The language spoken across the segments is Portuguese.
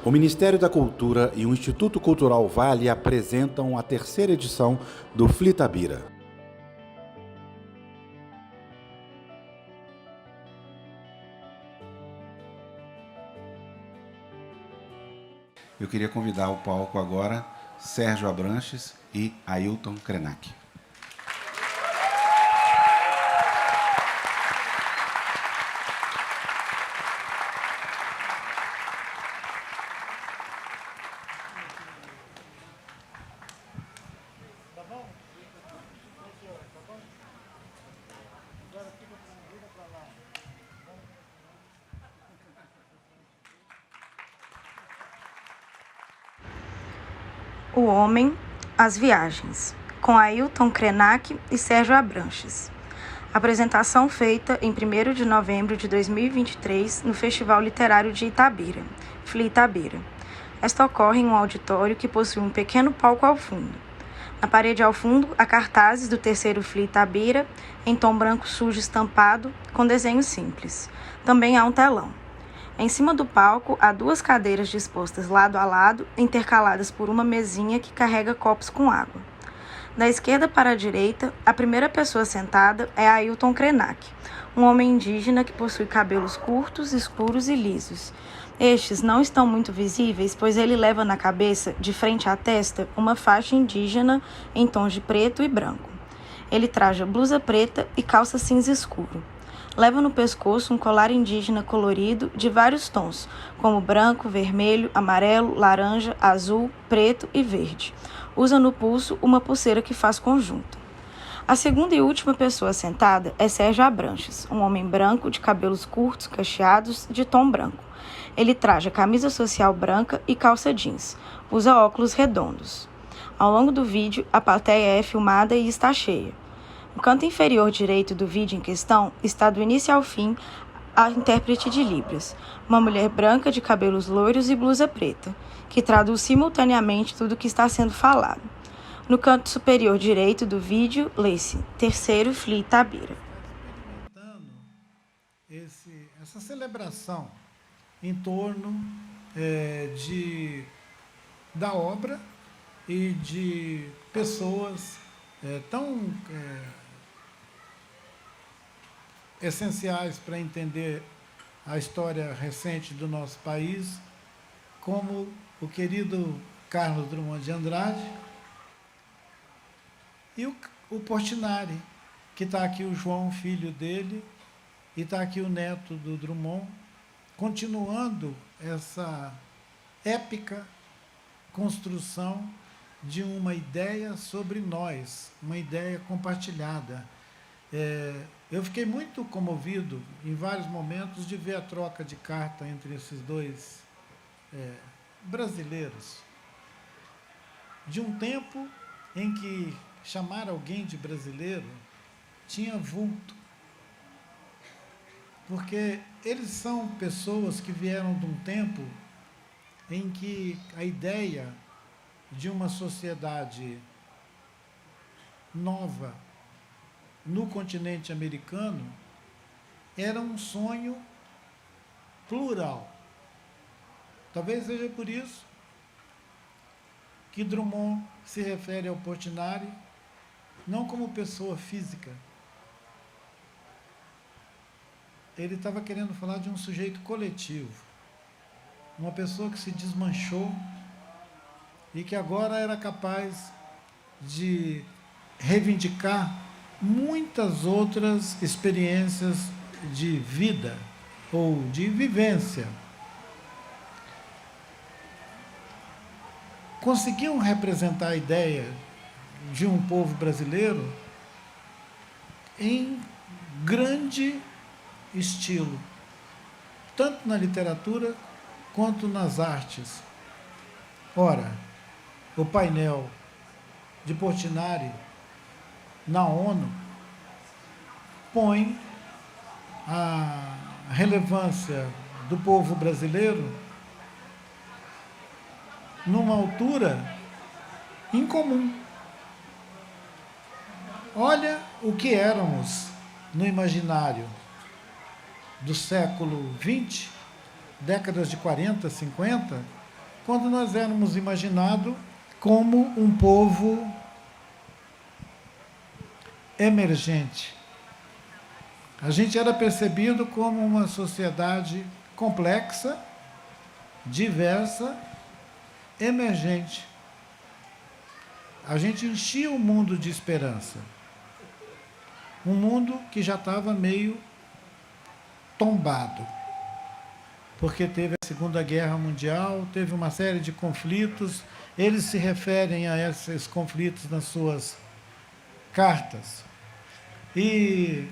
O Ministério da Cultura e o Instituto Cultural Vale apresentam a terceira edição do FLI Itabira. Eu queria convidar ao palco agora Sérgio Abranches e Ailton Krenak. O Homem, as Viagens, com Ailton Krenak e Sérgio Abranches. Apresentação feita em 1º de novembro de 2023 no Festival Literário de Itabira, FLI Itabira. Esta ocorre em um auditório que possui um pequeno palco ao fundo. Na parede ao fundo, há cartazes do terceiro FLI Itabira, em tom branco sujo estampado, com desenhos simples. Também há um telão. Em cima do palco, há 2 cadeiras dispostas lado a lado, intercaladas por uma mesinha que carrega copos com água. Da esquerda para a direita, a primeira pessoa sentada é Ailton Krenak, um homem indígena que possui cabelos curtos, escuros e lisos. Estes não estão muito visíveis, pois ele leva na cabeça, de frente à testa, uma faixa indígena em tons de preto e branco. Ele traja blusa preta e calça cinza escuro. Leva no pescoço um colar indígena colorido de vários tons, como branco, vermelho, amarelo, laranja, azul, preto e verde. Usa no pulso uma pulseira que faz conjunto. A segunda e última pessoa sentada é Sérgio Abranches, um homem branco de cabelos curtos, cacheados, de tom branco. Ele traja camisa social branca e calça jeans. Usa óculos redondos. Ao longo do vídeo, a plateia é filmada e está cheia. No canto inferior direito do vídeo em questão está do início ao fim a intérprete de Libras, uma mulher branca de cabelos loiros e blusa preta, que traduz simultaneamente tudo o que está sendo falado. No canto superior direito do vídeo, lê-se Terceiro FLI Itabira. Essa celebração em torno da obra e de pessoas tão essenciais para entender a história recente do nosso país, como o querido Carlos Drummond de Andrade e o Portinari, que está aqui o João, filho dele, e está aqui o neto do Drummond, continuando essa épica construção de uma ideia sobre nós, uma ideia compartilhada. Eu fiquei muito comovido, em vários momentos, de ver a troca de carta entre esses dois brasileiros. De um tempo em que chamar alguém de brasileiro tinha vulto, porque eles são pessoas que vieram de um tempo em que a ideia de uma sociedade nova no continente americano era um sonho plural. Talvez seja por isso que Drummond se refere ao Portinari não como pessoa física. Ele estava querendo falar de um sujeito coletivo, uma pessoa que se desmanchou e que agora era capaz de reivindicar muitas outras experiências de vida ou de vivência. Conseguiam representar a ideia de um povo brasileiro em grande estilo, tanto na literatura quanto nas artes. Ora, o painel de Portinari na ONU põe a relevância do povo brasileiro numa altura incomum. Olha o que éramos no imaginário do século XX, décadas de 40, 50, quando nós éramos imaginados como um povo emergente. A gente era percebido como uma sociedade complexa, diversa, emergente. A gente enchia o mundo de esperança. Um mundo que já estava meio tombado, porque teve a Segunda Guerra Mundial, teve uma série de conflitos. Eles se referem a esses conflitos nas suas cartas. E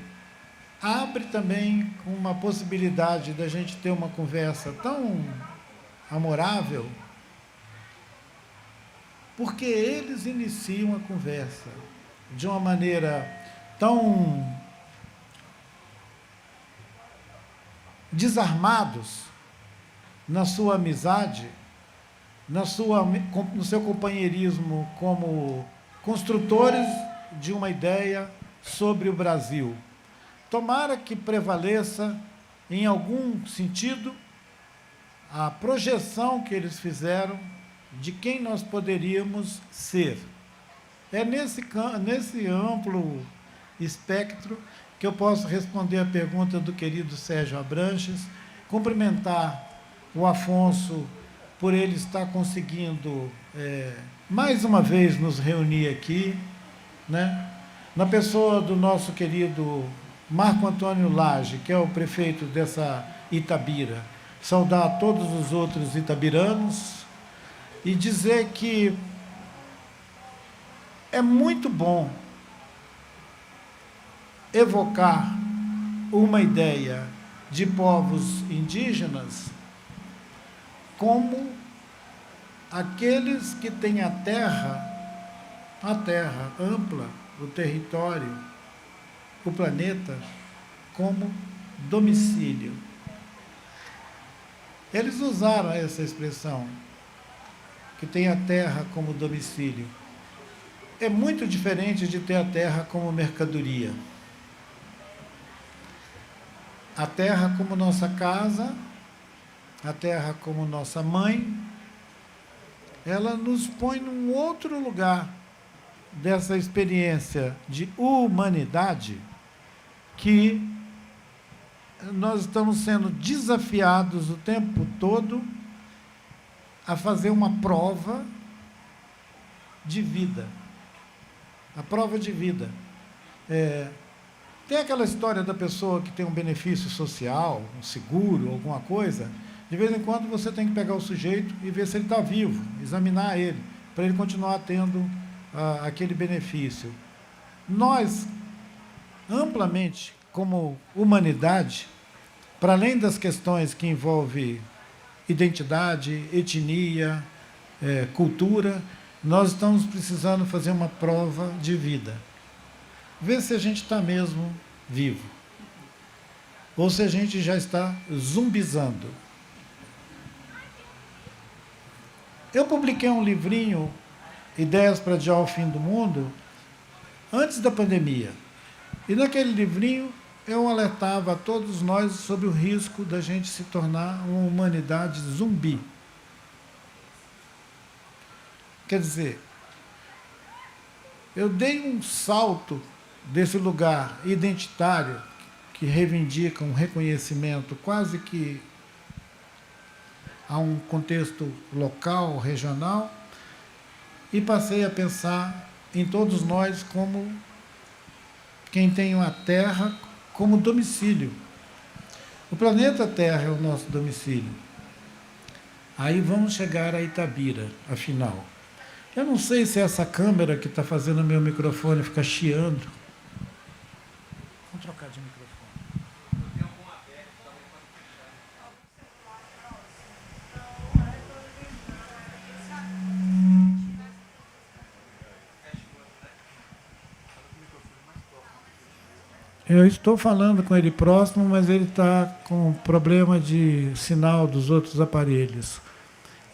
abre também uma possibilidade da gente ter uma conversa tão amorável, porque eles iniciam a conversa de uma maneira tão desarmados na sua amizade, no seu companheirismo como construtores de uma ideia sobre o Brasil. Tomara que prevaleça, em algum sentido, a projeção que eles fizeram de quem nós poderíamos ser. É nesse amplo espectro que eu posso responder a pergunta do querido Sérgio Abranches, cumprimentar o Afonso por ele estar conseguindo, mais uma vez, nos reunir aqui, né? Na pessoa do nosso querido Marco Antônio Lage, que é o prefeito dessa Itabira, saudar todos os outros itabiranos e dizer que é muito bom evocar uma ideia de povos indígenas como aqueles que têm a terra ampla, o território, o planeta, como domicílio. Eles usaram essa expressão, que tem a terra como domicílio. É muito diferente de ter a terra como mercadoria. A terra como nossa casa, a terra como nossa mãe, ela nos põe num outro lugar dessa experiência de humanidade que nós estamos sendo desafiados o tempo todo a fazer uma prova de vida. A prova de vida. Tem aquela história da pessoa que tem um benefício social, um seguro, alguma coisa. De vez em quando você tem que pegar o sujeito e ver se ele está vivo, examinar ele, para ele continuar tendo aquele benefício. Nós, amplamente, como humanidade, para além das questões que envolvem identidade, etnia, cultura, nós estamos precisando fazer uma prova de vida. Ver se a gente está mesmo vivo. Ou se a gente já está zumbizando. Eu publiquei um livrinho, Ideias para Adiar o Fim do Mundo, antes da pandemia. E naquele livrinho eu alertava a todos nós sobre o risco da gente se tornar uma humanidade zumbi. Quer dizer, eu dei um salto desse lugar identitário que reivindica um reconhecimento quase que a um contexto local, regional, e passei a pensar em todos nós como quem tem uma terra como domicílio. O planeta Terra é o nosso domicílio. Aí vamos chegar a Itabira, afinal. Eu não sei se essa câmera que está fazendo o meu microfone fica chiando. Vamos trocar de microfone. Eu estou falando com ele próximo, mas ele está com problema de sinal dos outros aparelhos.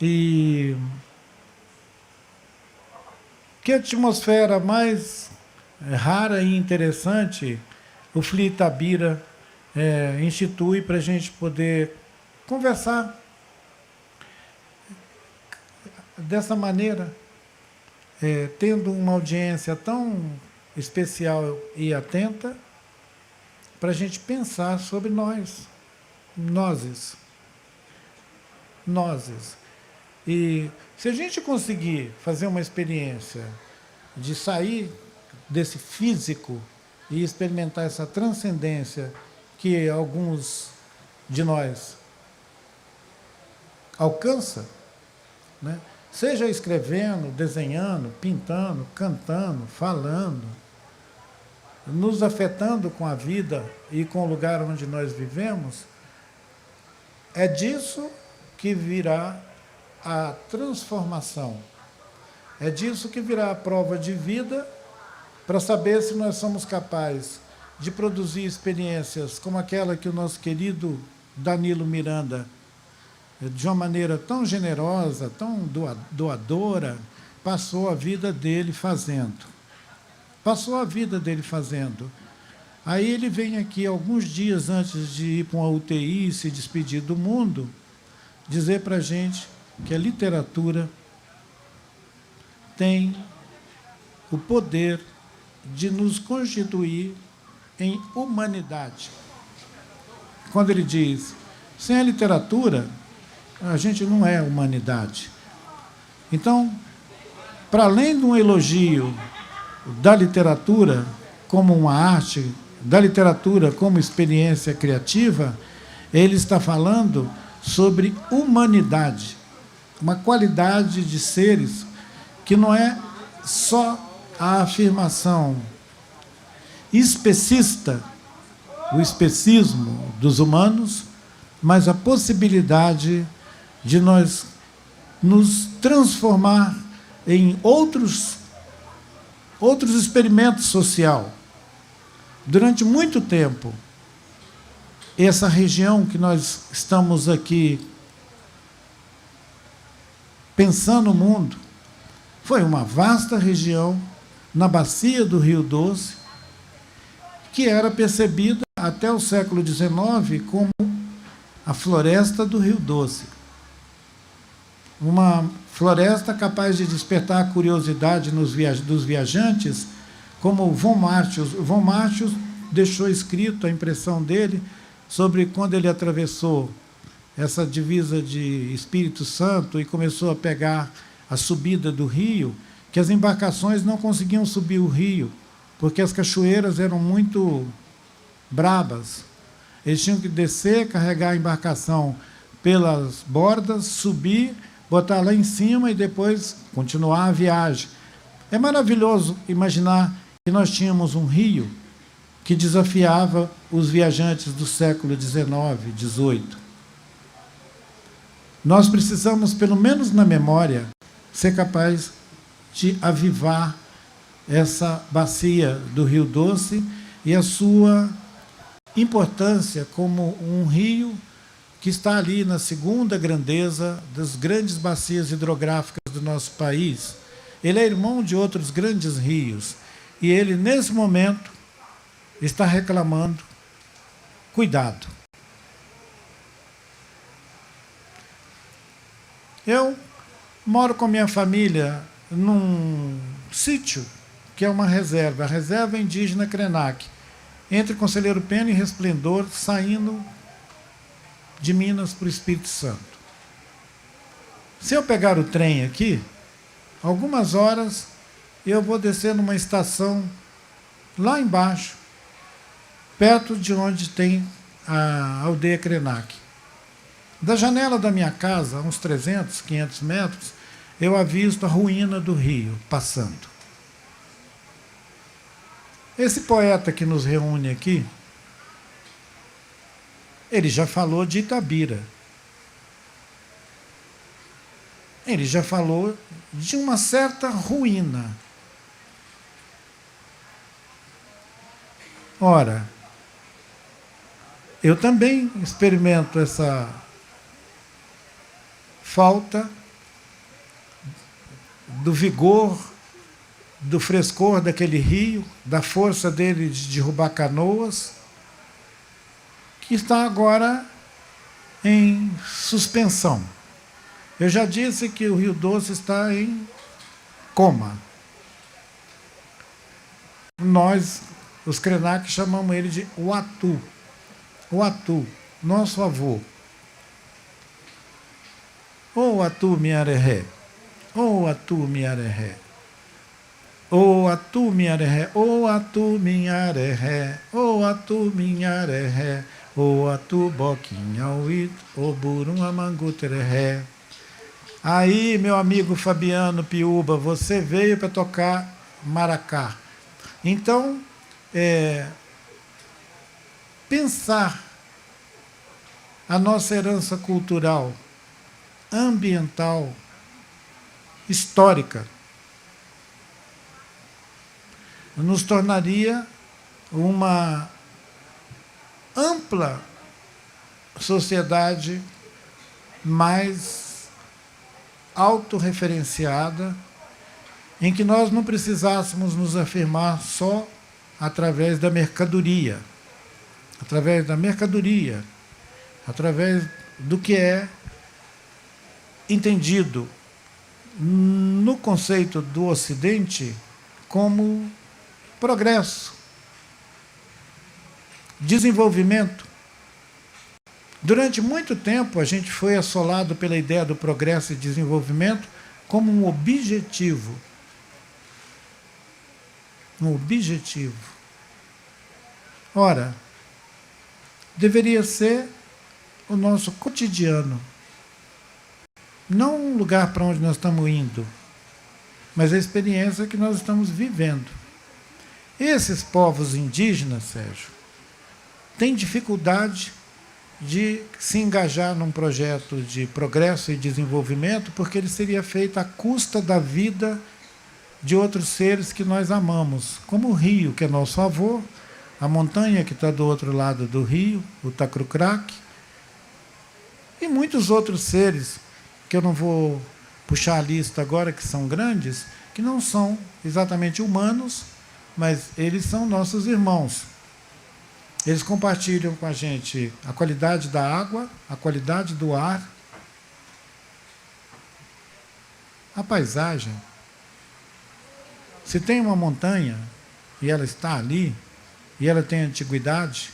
E que atmosfera mais rara e interessante o FLI Itabira institui para a gente poder conversar, dessa maneira, tendo uma audiência tão especial e atenta, para a gente pensar sobre nozes. E se a gente conseguir fazer uma experiência de sair desse físico e experimentar essa transcendência que alguns de nós alcança, né? Seja escrevendo, desenhando, pintando, cantando, falando, nos afetando com a vida e com o lugar onde nós vivemos, é disso que virá a transformação. É disso que virá a prova de vida para saber se nós somos capazes de produzir experiências como aquela que o nosso querido Danilo Miranda, de uma maneira tão generosa, tão doadora, passou a vida dele fazendo. Aí ele vem aqui, alguns dias antes de ir para uma UTI e se despedir do mundo, dizer para a gente que a literatura tem o poder de nos constituir em humanidade. Quando ele diz, sem a literatura, a gente não é humanidade. Então, para além de um elogio da literatura como uma arte, da literatura como experiência criativa, ele está falando sobre humanidade, uma qualidade de seres que não é só a afirmação especista, o especismo dos humanos, mas a possibilidade de nós nos transformar em outros experimentos social. Durante muito tempo, essa região que nós estamos aqui pensando o mundo, foi uma vasta região na bacia do Rio Doce, que era percebida até o século XIX como a floresta do Rio Doce. Uma floresta capaz de despertar a curiosidade dos viajantes, como Von Martius. Von Martius deixou escrito a impressão dele sobre quando ele atravessou essa divisa de Espírito Santo e começou a pegar a subida do rio, que as embarcações não conseguiam subir o rio, porque as cachoeiras eram muito brabas. Eles tinham que descer, carregar a embarcação pelas bordas, subir, botar lá em cima e depois continuar a viagem. É maravilhoso imaginar que nós tínhamos um rio que desafiava os viajantes do século XIX, XVIII. Nós precisamos, pelo menos na memória, ser capaz de avivar essa bacia do Rio Doce e a sua importância como um rio que está ali na segunda grandeza das grandes bacias hidrográficas do nosso país. Ele é irmão de outros grandes rios e ele, nesse momento, está reclamando cuidado. Eu moro com a minha família num sítio que é uma reserva, a Reserva Indígena Krenak, entre Conselheiro Pena e Resplendor, saindo de Minas para o Espírito Santo. Se eu pegar o trem aqui, algumas horas eu vou descer numa estação lá embaixo, perto de onde tem a aldeia Krenak. Da janela da minha casa, a uns 300, 500 metros, eu avisto a ruína do rio passando. Esse poeta que nos reúne aqui, ele já falou de Itabira. Ele já falou de uma certa ruína. Ora, eu também experimento essa falta do vigor, do frescor daquele rio, da força dele de derrubar canoas, que está agora em suspensão. Eu já disse que o Rio Doce está em coma. Nós, os Krenak, chamamos ele de Uatu. Uatu, nosso avô. O Atu Miareré, o Atu Miareré, o Atu Miareré, o Atu Miareré, o Atu Miareré, o Atu Boquinhauit, o Burum Amanguteré. Aí, meu amigo Fabiano Piúba, você veio para tocar maracá. Então, pensar a nossa herança cultural, ambiental, histórica, nos tornaria uma ampla sociedade mais autorreferenciada, em que nós não precisássemos nos afirmar só através da mercadoria, através do que é entendido no conceito do Ocidente como progresso, desenvolvimento. Durante muito tempo a gente foi assolado pela ideia do progresso e desenvolvimento como um objetivo. Um objetivo. Ora, deveria ser o nosso cotidiano. Não um lugar para onde nós estamos indo, mas a experiência que nós estamos vivendo. Esses povos indígenas, Sérgio, têm dificuldade de se engajar num projeto de progresso e desenvolvimento, porque ele seria feito à custa da vida de outros seres que nós amamos, como o rio, que é nosso avô, a montanha que está do outro lado do rio, o Tacrucrac, e muitos outros seres, que eu não vou puxar a lista agora, que são grandes, que não são exatamente humanos, mas eles são nossos irmãos. Eles compartilham com a gente a qualidade da água, a qualidade do ar, a paisagem. Se tem uma montanha e ela está ali, e ela tem antiguidade,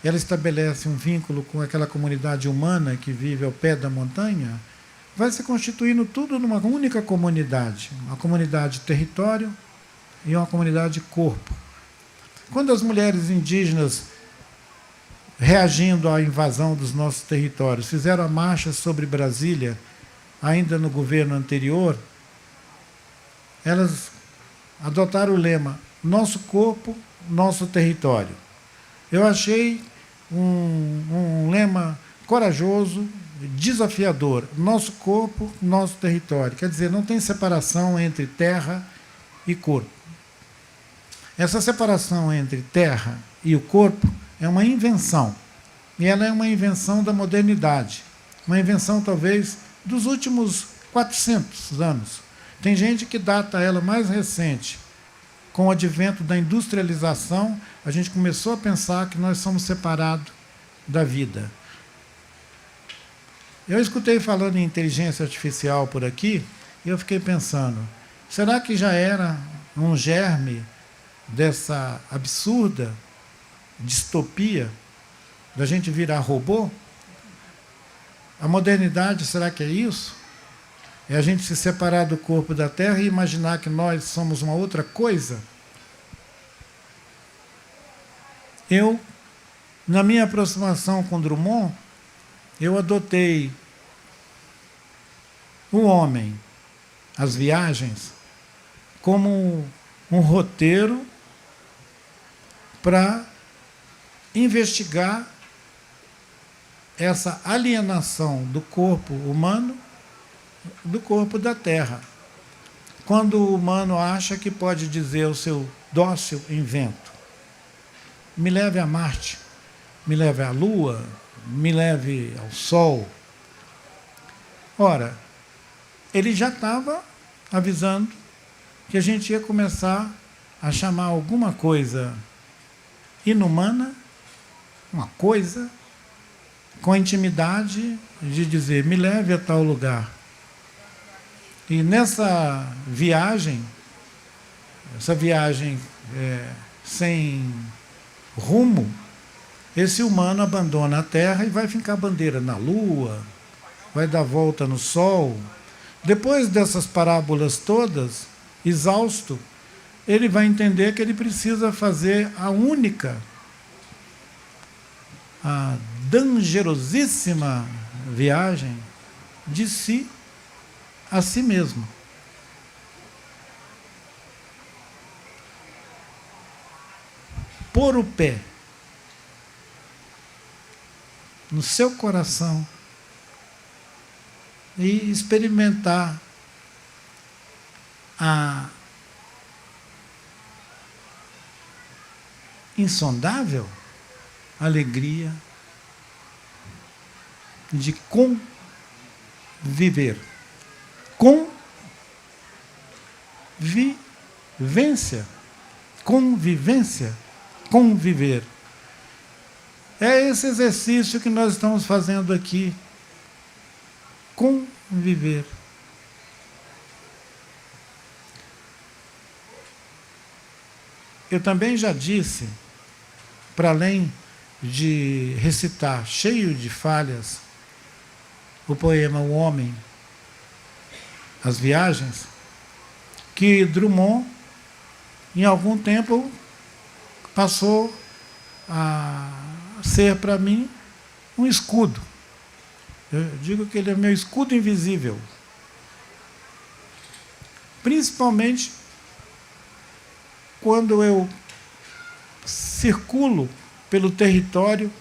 ela estabelece um vínculo com aquela comunidade humana que vive ao pé da montanha, vai se constituindo tudo numa única comunidade, uma comunidade território e uma comunidade corpo. Quando as mulheres indígenas, reagindo à invasão dos nossos territórios, fizeram a marcha sobre Brasília, ainda no governo anterior, elas adotaram o lema nosso corpo, nosso território. Eu achei um lema corajoso, desafiador. Nosso corpo, nosso território. Quer dizer, não tem separação entre terra e corpo. Essa separação entre terra e o corpo é uma invenção. E ela é uma invenção da modernidade. Uma invenção, talvez, dos últimos 400 anos. Tem gente que data ela mais recente. Com o advento da industrialização, a gente começou a pensar que nós somos separados da vida. Eu escutei falando em inteligência artificial por aqui, e eu fiquei pensando, será que já era um germe dessa absurda distopia da gente virar robô? A modernidade, será que é isso? É a gente se separar do corpo da Terra e imaginar que nós somos uma outra coisa? Eu, na minha aproximação com Drummond, eu adotei o homem, as viagens, como um roteiro para investigar essa alienação do corpo humano do corpo da Terra. Quando o humano acha que pode dizer ao seu dócil invento, me leve a Marte, me leve à Lua, me leve ao Sol. Ora, ele já estava avisando que a gente ia começar a chamar alguma coisa inumana, uma coisa, com a intimidade de dizer, me leve a tal lugar. E nessa viagem, sem rumo, esse humano abandona a Terra e vai fincar bandeira na Lua, vai dar volta no Sol. Depois dessas parábolas todas, exausto, ele vai entender que ele precisa fazer a única, a dangerosíssima viagem de si a si mesmo. Pôr o pé no seu coração e experimentar a insondável alegria de conviver. Convivência. Conviver. É esse exercício que nós estamos fazendo aqui. Conviver. Eu também já disse, para além de recitar, cheio de falhas, o poema O Homem, As Viagens, que Drummond, em algum tempo, passou a ser para mim um escudo. Eu digo que ele é meu escudo invisível. Principalmente quando eu circulo pelo território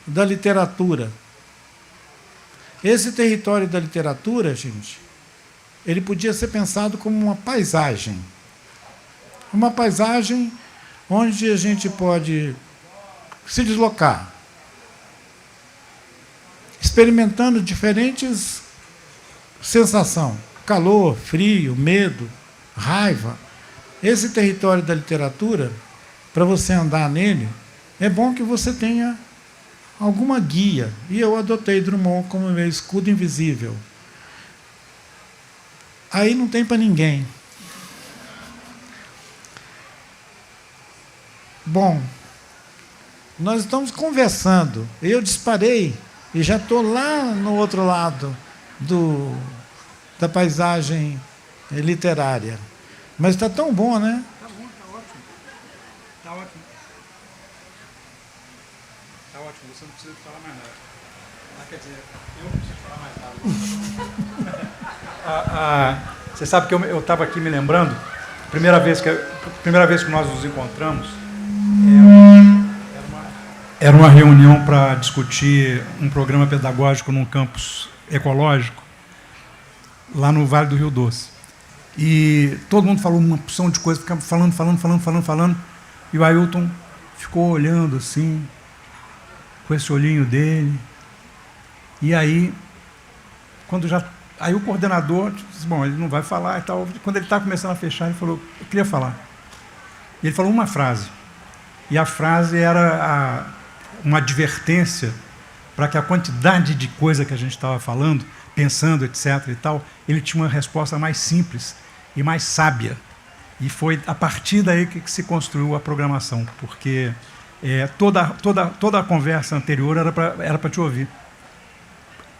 da literatura. Esse território da literatura, gente, ele podia ser pensado como uma paisagem. Uma paisagem onde a gente pode se deslocar, experimentando diferentes sensações, calor, frio, medo, raiva. Esse território da literatura, para você andar nele, é bom que você tenha alguma guia. E eu adotei Drummond como meu escudo invisível. Aí não tem para ninguém. Bom, nós estamos conversando. Eu disparei e já estou lá no outro lado da paisagem literária. Mas está tão bom, né? Tá bom, tá ótimo. Tá ótimo. Tá ótimo, você não precisa falar mais nada. Quer dizer, eu não preciso falar mais nada. Você sabe que eu estava aqui me lembrando, primeira vez que nós nos encontramos, era uma reunião para discutir um programa pedagógico num campus ecológico, lá no Vale do Rio Doce. E todo mundo falou uma porção de coisa, ficava falando, e o Ailton ficou olhando assim, com esse olhinho dele. E aí, aí o coordenador disse, bom, ele não vai falar e tal. Quando ele estava começando a fechar, ele falou, eu queria falar. E ele falou uma frase. E a frase era uma advertência para que a quantidade de coisa que a gente estava falando, pensando, etc. e tal, ele tinha uma resposta mais simples e mais sábia. E foi a partir daí que se construiu a programação, porque toda a conversa anterior era para te ouvir.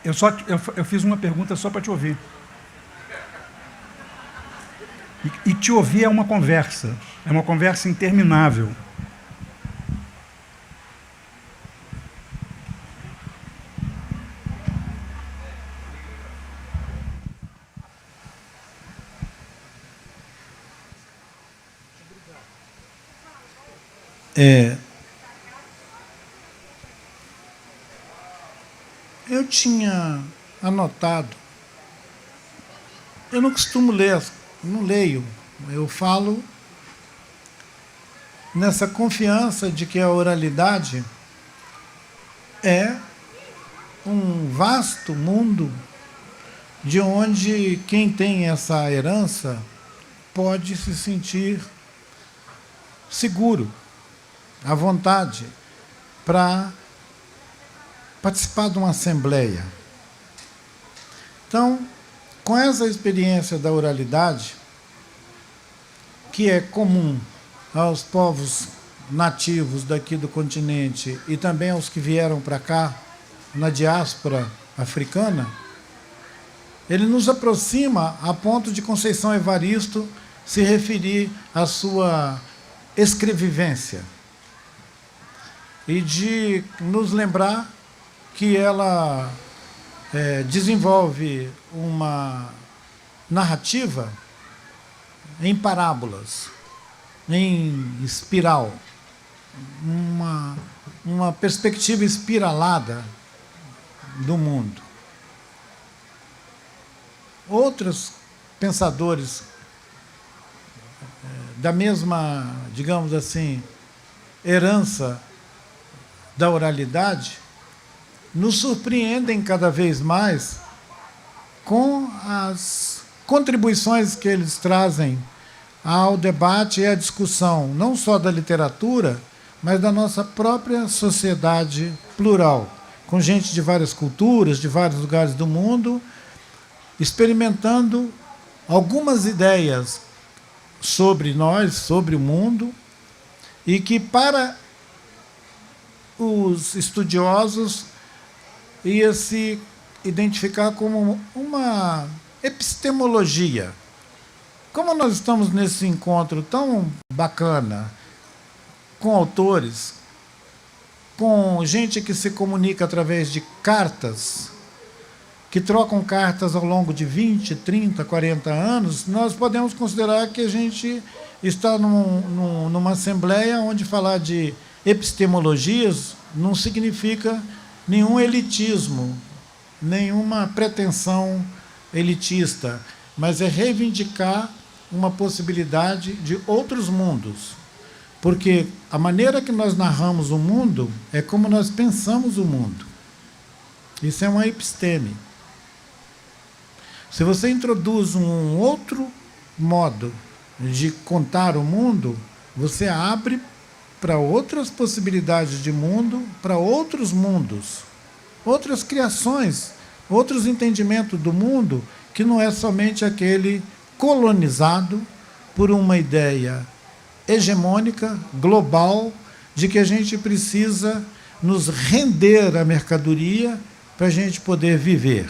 Eu fiz uma pergunta só para te ouvir. E te ouvir é uma conversa interminável. Eu tinha anotado, eu não costumo ler, não leio, eu falo nessa confiança de que a oralidade é um vasto mundo de onde quem tem essa herança pode se sentir seguro, à vontade, para participar de uma assembleia. Então, com essa experiência da oralidade, que é comum aos povos nativos daqui do continente e também aos que vieram para cá, na diáspora africana, ele nos aproxima a ponto de Conceição Evaristo se referir à sua escrevivência e de nos lembrar que ela desenvolve uma narrativa em parábolas, em espiral, uma perspectiva espiralada do mundo. Outros pensadores da mesma, digamos assim, herança da oralidade nos surpreendem cada vez mais com as contribuições que eles trazem ao debate e à discussão, não só da literatura, mas da nossa própria sociedade plural, com gente de várias culturas, de vários lugares do mundo, experimentando algumas ideias sobre nós, sobre o mundo, e que para os estudiosos ia se identificar como uma epistemologia. Como nós estamos nesse encontro tão bacana, com autores, com gente que se comunica através de cartas, que trocam cartas ao longo de 20, 30, 40 anos, nós podemos considerar que a gente está numa assembleia onde falar de epistemologias não significa nenhum elitismo, nenhuma pretensão elitista, mas é reivindicar uma possibilidade de outros mundos. Porque a maneira que nós narramos o mundo é como nós pensamos o mundo. Isso é uma episteme. Se você introduz um outro modo de contar o mundo, você abre para outras possibilidades de mundo, para outros mundos, outras criações, outros entendimentos do mundo, que não é somente aquele colonizado por uma ideia hegemônica, global, de que a gente precisa nos render à mercadoria para a gente poder viver.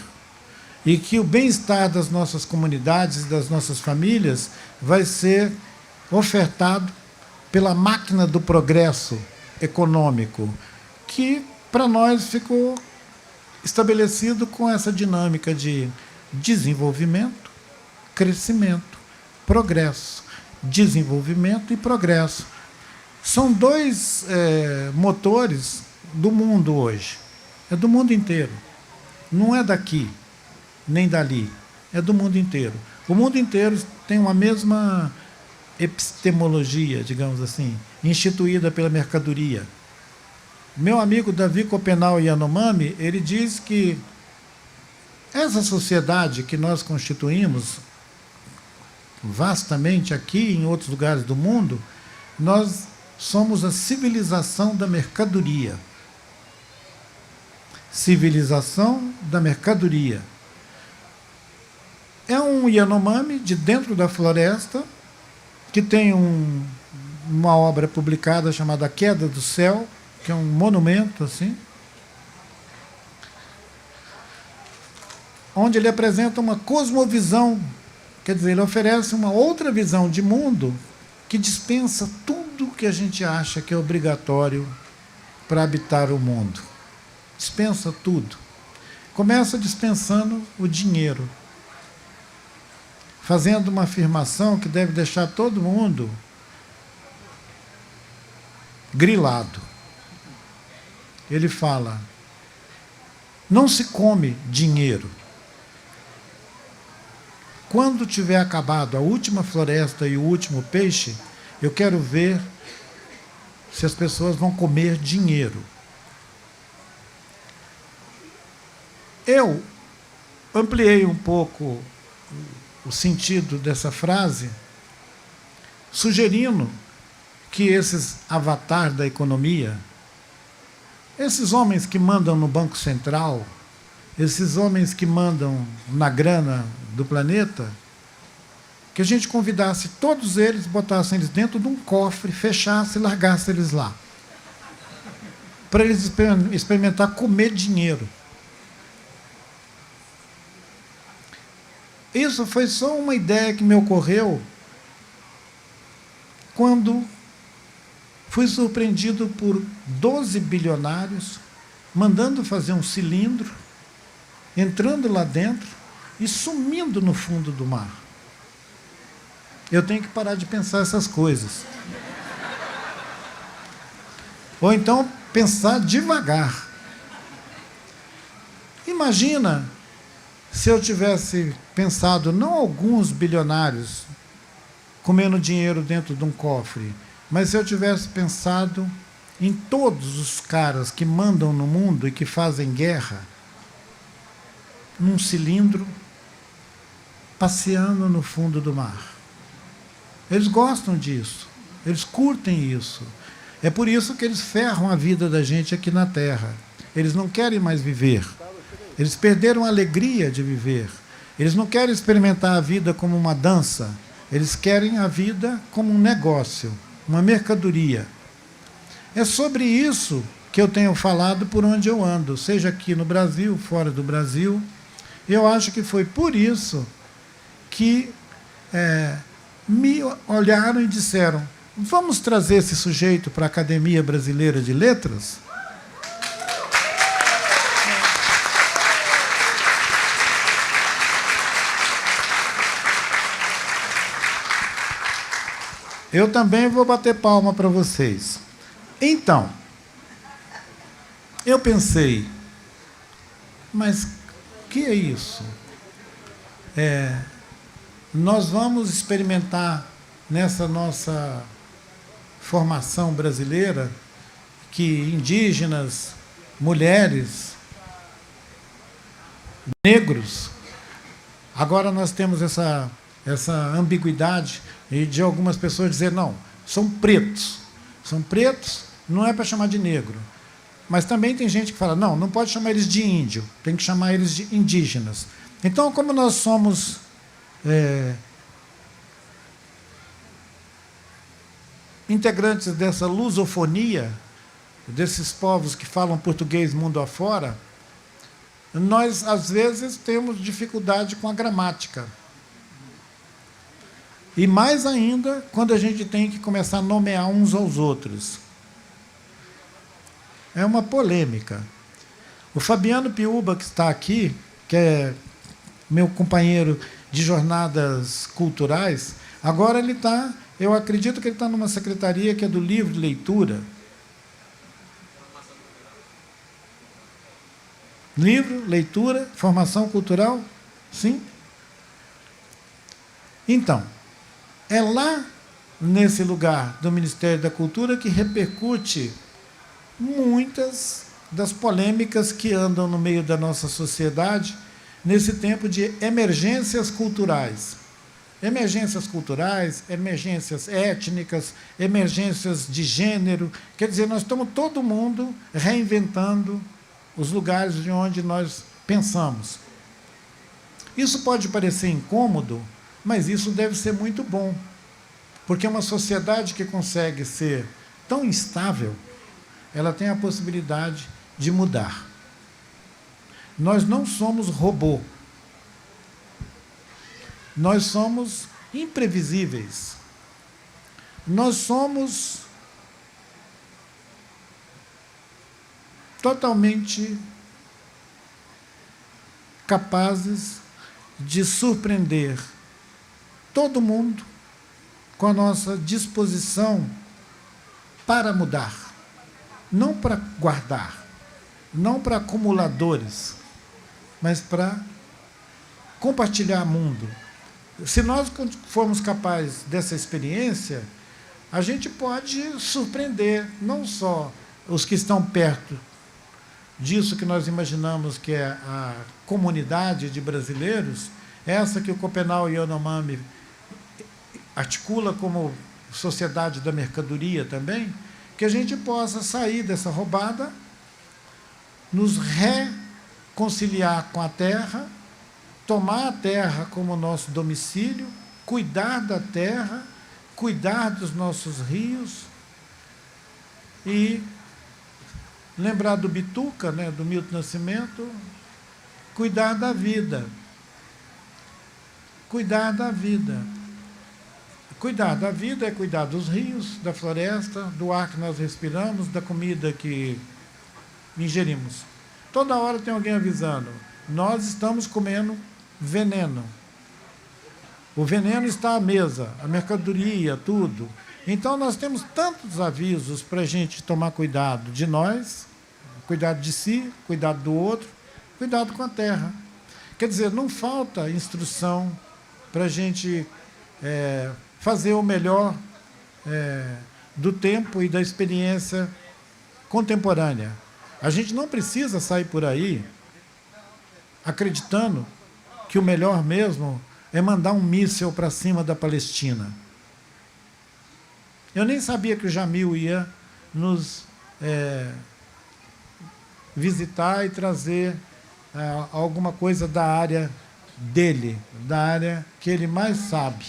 E que o bem-estar das nossas comunidades, das nossas famílias, vai ser ofertado pela máquina do progresso econômico, que para nós ficou estabelecido com essa dinâmica de desenvolvimento, crescimento, progresso. Desenvolvimento e progresso. São dois motores do mundo hoje. É do mundo inteiro. Não é daqui, nem dali. É do mundo inteiro. O mundo inteiro tem uma mesma epistemologia, digamos assim, instituída pela mercadoria. Meu amigo Davi Copenau Yanomami, ele diz que essa sociedade que nós constituímos vastamente aqui e em outros lugares do mundo, nós somos a civilização da mercadoria. Civilização da mercadoria. É um Yanomami de dentro da floresta, que tem uma obra publicada chamada A Queda do Céu, que é um monumento assim, onde ele apresenta uma cosmovisão. Quer dizer, ele oferece uma outra visão de mundo que dispensa tudo que a gente acha que é obrigatório para habitar o mundo. Dispensa tudo. Começa dispensando o dinheiro, fazendo uma afirmação que deve deixar todo mundo grilado. Ele fala: não se come dinheiro. Quando tiver acabado a última floresta e o último peixe, eu quero ver se as pessoas vão comer dinheiro. Eu ampliei um pouco o sentido dessa frase, sugerindo que esses avatares da economia, esses homens que mandam no Banco Central, esses homens que mandam na grana do planeta, que a gente convidasse todos eles, botasse eles dentro de um cofre, fechasse e largasse eles lá. Para eles experimentar comer dinheiro. Isso foi só uma ideia que me ocorreu quando fui surpreendido por 12 bilionários mandando fazer um cilindro, entrando lá dentro e sumindo no fundo do mar. Eu tenho que parar de pensar essas coisas. Ou então pensar devagar. Imagina se eu tivesse pensado, não alguns bilionários comendo dinheiro dentro de um cofre, mas se eu tivesse pensado em todos os caras que mandam no mundo e que fazem guerra, num cilindro, passeando no fundo do mar. Eles gostam disso, eles curtem isso. É por isso que eles ferram a vida da gente aqui na Terra. Eles não querem mais viver. Eles perderam a alegria de viver. Eles não querem experimentar a vida como uma dança. Eles querem a vida como um negócio, uma mercadoria. É sobre isso que eu tenho falado por onde eu ando, seja aqui no Brasil, fora do Brasil. Eu acho que foi por isso que me olharam e disseram: vamos trazer esse sujeito para a Academia Brasileira de Letras? Eu também vou bater palma para vocês. Então, eu pensei, mas que é isso? Nós vamos experimentar nessa nossa formação brasileira que indígenas, mulheres, negros, agora nós temos essa ambiguidade de algumas pessoas dizer, não, são pretos. São pretos, não é para chamar de negro. Mas também tem gente que fala, não, não pode chamar eles de índio, tem que chamar eles de indígenas. Então, como nós somos integrantes dessa lusofonia, desses povos que falam português mundo afora, nós, às vezes, temos dificuldade com a gramática. E mais ainda, quando a gente tem que começar a nomear uns aos outros. É uma polêmica. O Fabiano Piúba, que está aqui, que é meu companheiro de jornadas culturais, agora ele está, eu acredito que ele está numa secretaria que é do livro de leitura. Livro, leitura, formação cultural, sim? Então, é lá, nesse lugar do Ministério da Cultura, que repercute muitas das polêmicas que andam no meio da nossa sociedade nesse tempo de emergências culturais. Emergências culturais, emergências étnicas, emergências de gênero. Quer dizer, nós estamos todo mundo reinventando os lugares de onde nós pensamos. Isso pode parecer incômodo, mas isso deve ser muito bom, porque uma sociedade que consegue ser tão instável, ela tem a possibilidade de mudar. Nós não somos robô. Nós somos imprevisíveis. Nós somos totalmente capazes de surpreender todo mundo com a nossa disposição para mudar, não para guardar, não para acumuladores, mas para compartilhar mundo. Se nós formos capazes dessa experiência, a gente pode surpreender não só os que estão perto disso que nós imaginamos que é a comunidade de brasileiros, essa que o Copenau Yanomami articula como sociedade da mercadoria também, que a gente possa sair dessa roubada, nos conciliar com a terra, tomar a terra como nosso domicílio, cuidar da terra, cuidar dos nossos rios e lembrar do Bituca, né, do Milton Nascimento, cuidar da vida. Cuidar da vida. Cuidar da vida é cuidar dos rios, da floresta, do ar que nós respiramos, da comida que ingerimos. Toda hora tem alguém avisando, nós estamos comendo veneno. O veneno está à mesa, a mercadoria, tudo. Então nós temos tantos avisos para a gente tomar cuidado de nós, cuidado de si, cuidado do outro, cuidado com a terra. Quer dizer, não falta instrução para a gente fazer o melhor do tempo e da experiência contemporânea. A gente não precisa sair por aí acreditando que o melhor mesmo é mandar um míssil para cima da Palestina. Eu nem sabia que o Jamil ia nos visitar e trazer alguma coisa da área dele, da área que ele mais sabe.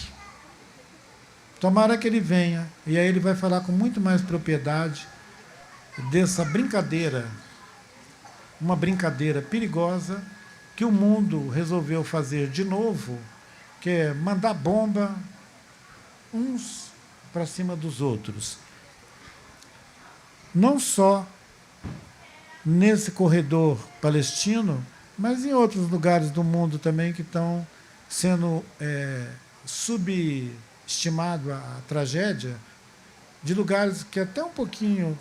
Tomara que ele venha, e aí ele vai falar com muito mais propriedade dessa brincadeira, uma brincadeira perigosa que o mundo resolveu fazer de novo, que é mandar bomba uns para cima dos outros. Não só nesse corredor palestino, mas em outros lugares do mundo também que estão sendo subestimado a tragédia, de lugares que até um pouquinho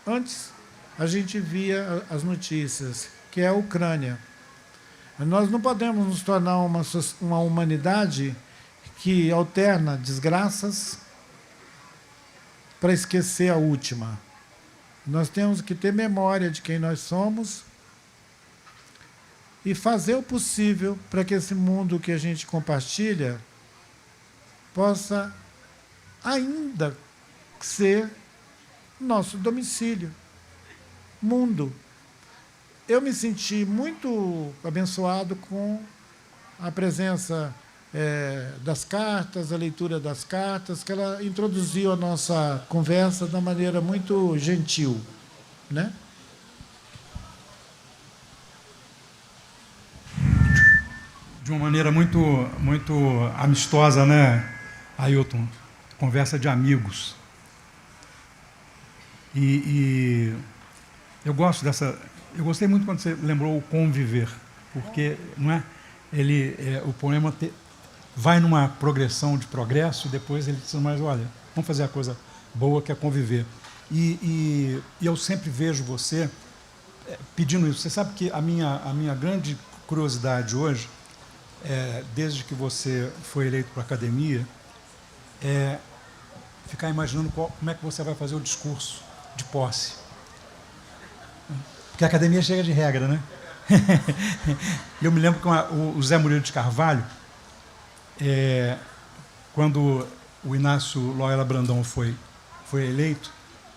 antes a gente via as notícias, que é a Ucrânia. Nós não podemos nos tornar uma humanidade que alterna desgraças para esquecer a última. Nós temos que ter memória de quem nós somos e fazer o possível para que esse mundo que a gente compartilha possa ainda ser nosso domicílio, mundo. Eu me senti muito abençoado com a presença das cartas, a leitura das cartas, que ela introduziu a nossa conversa de uma maneira muito gentil, né? De uma maneira muito, muito amistosa, né, Ailton? Conversa de amigos. E eu gosto dessa. Eu gostei muito quando você lembrou o conviver, porque não é? O poema vai numa progressão de progresso e depois ele diz, mas olha, vamos fazer a coisa boa que é conviver. E eu sempre vejo você pedindo isso. Você sabe que a minha grande curiosidade hoje, desde que você foi eleito para a academia, é ficar imaginando como é que você vai fazer o discurso de posse. Porque a academia chega de regra, né? Eu me lembro que o Zé Murilo de Carvalho, quando o Inácio Loyola Brandão foi eleito,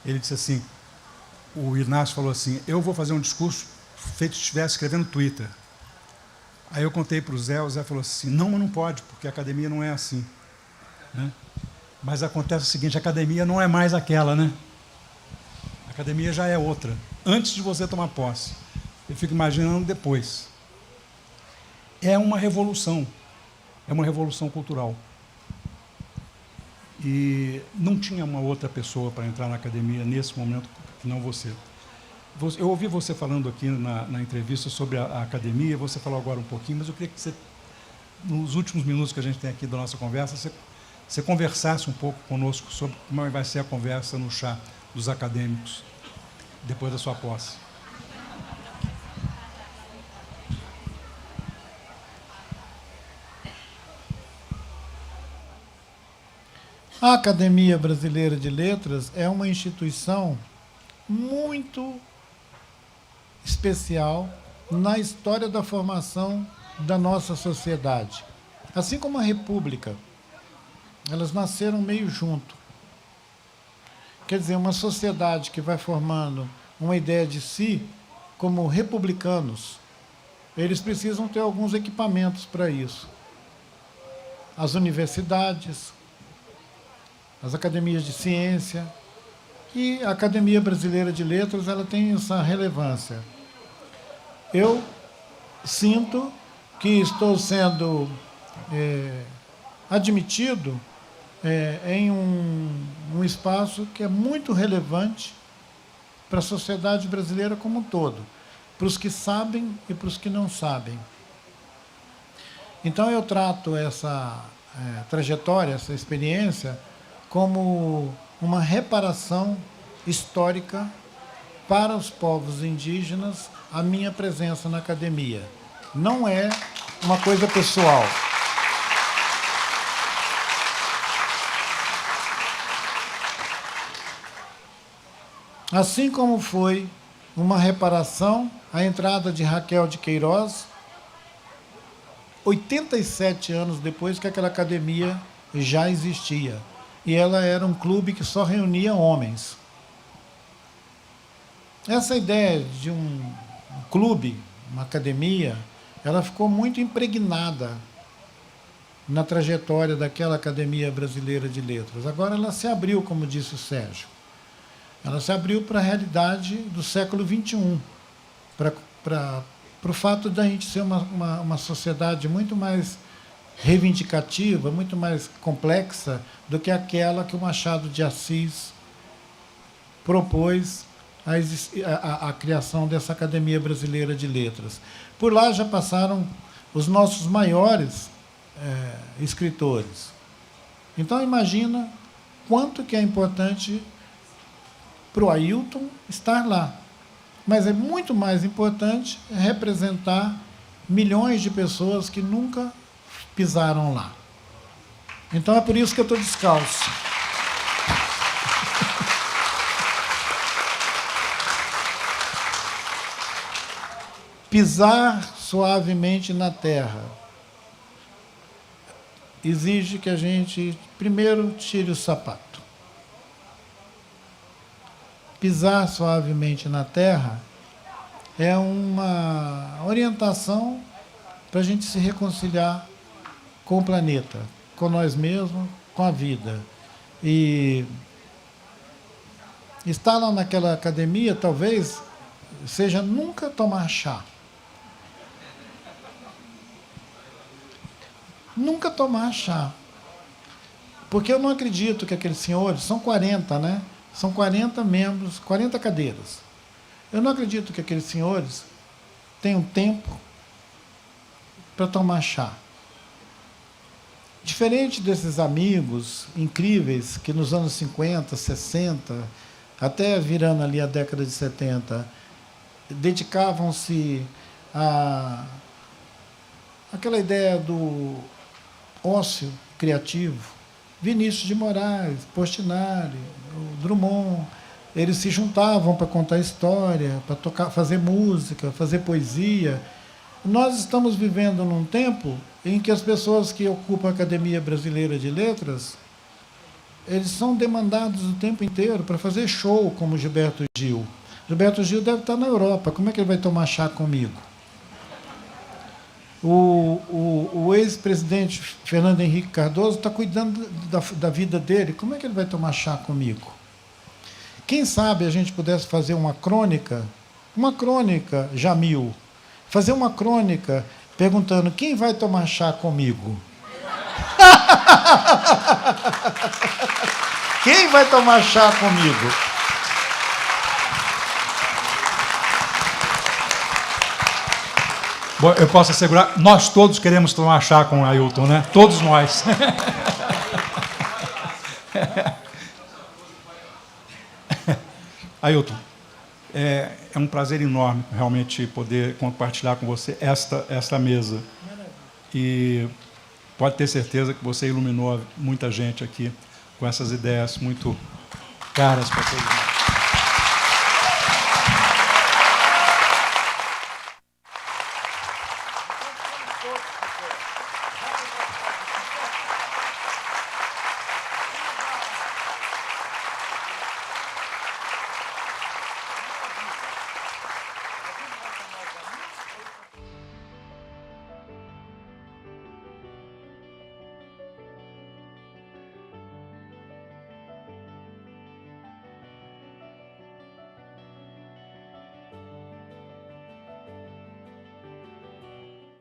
ele disse assim, o Inácio falou assim, eu vou fazer um discurso feito se estivesse escrevendo Twitter. Aí eu contei para o Zé falou assim, não pode, porque a academia não é assim. Né? Mas acontece o seguinte, a academia não é mais aquela, né? A academia já é outra, antes de você tomar posse. Eu fico imaginando depois. É uma revolução cultural. E não tinha uma outra pessoa para entrar na academia nesse momento que não você. Eu ouvi você falando aqui na entrevista sobre a academia, você falou agora um pouquinho, mas eu queria que você, nos últimos minutos que a gente tem aqui da nossa conversa, você conversasse um pouco conosco sobre como vai ser a conversa no chá dos acadêmicos, depois da sua posse. A Academia Brasileira de Letras é uma instituição muito especial na história da formação da nossa sociedade. Assim como a República, elas nasceram meio junto. Quer dizer, uma sociedade que vai formando uma ideia de si como republicanos, eles precisam ter alguns equipamentos para isso. As universidades, as academias de ciência e a Academia Brasileira de Letras, ela tem essa relevância. Eu sinto que estou sendo admitido em um espaço que é muito relevante para a sociedade brasileira como um todo, para os que sabem e para os que não sabem. Então eu trato essa trajetória, essa experiência, como uma reparação histórica para os povos indígenas, a minha presença na academia. Não é uma coisa pessoal. Assim como foi uma reparação a entrada de Raquel de Queiroz, 87 anos depois que aquela academia já existia. E ela era um clube que só reunia homens. Essa ideia de um clube, uma academia, ela ficou muito impregnada na trajetória daquela Academia Brasileira de Letras. Agora ela se abriu, como disse o Sérgio. Ela se abriu para a realidade do século XXI, para o fato de a gente ser uma sociedade muito mais reivindicativa, muito mais complexa do que aquela que o Machado de Assis propôs a criação dessa Academia Brasileira de Letras. Por lá já passaram os nossos maiores escritores. Então, imagina quanto que é importante para o Ailton estar lá. Mas é muito mais importante representar milhões de pessoas que nunca pisaram lá. Então é por isso que eu estou descalço. Pisar suavemente na terra exige que a gente primeiro tire o sapato. Pisar suavemente na terra é uma orientação para a gente se reconciliar com o planeta, com nós mesmos, com a vida. E estar lá naquela academia, talvez, seja nunca tomar chá. Nunca tomar chá. Porque eu não acredito que aqueles senhores, são 40, né? São 40 membros, 40 cadeiras. Eu não acredito que aqueles senhores tenham tempo para tomar chá. Diferente desses amigos incríveis que nos anos 50, 60, até virando ali a década de 70, dedicavam-se àquela ideia do ócio criativo. Vinícius de Moraes, Portinari, o Drummond, eles se juntavam para contar história, para tocar, fazer música, fazer poesia. Nós estamos vivendo num tempo em que as pessoas que ocupam a Academia Brasileira de Letras, eles são demandados o tempo inteiro para fazer show, como Gilberto Gil. Gilberto Gil deve estar na Europa, como é que ele vai tomar chá comigo? O ex-presidente Fernando Henrique Cardoso está cuidando da vida dele, como é que ele vai tomar chá comigo? Quem sabe a gente pudesse fazer uma crônica, Jamil, fazer uma crônica perguntando quem vai tomar chá comigo? Quem vai tomar chá comigo? Bom, eu posso assegurar, nós todos queremos tomar chá com o Ailton, né? Todos nós. Ailton, é um prazer enorme realmente poder compartilhar com você esta mesa. E pode ter certeza que você iluminou muita gente aqui com essas ideias muito caras para todos nós.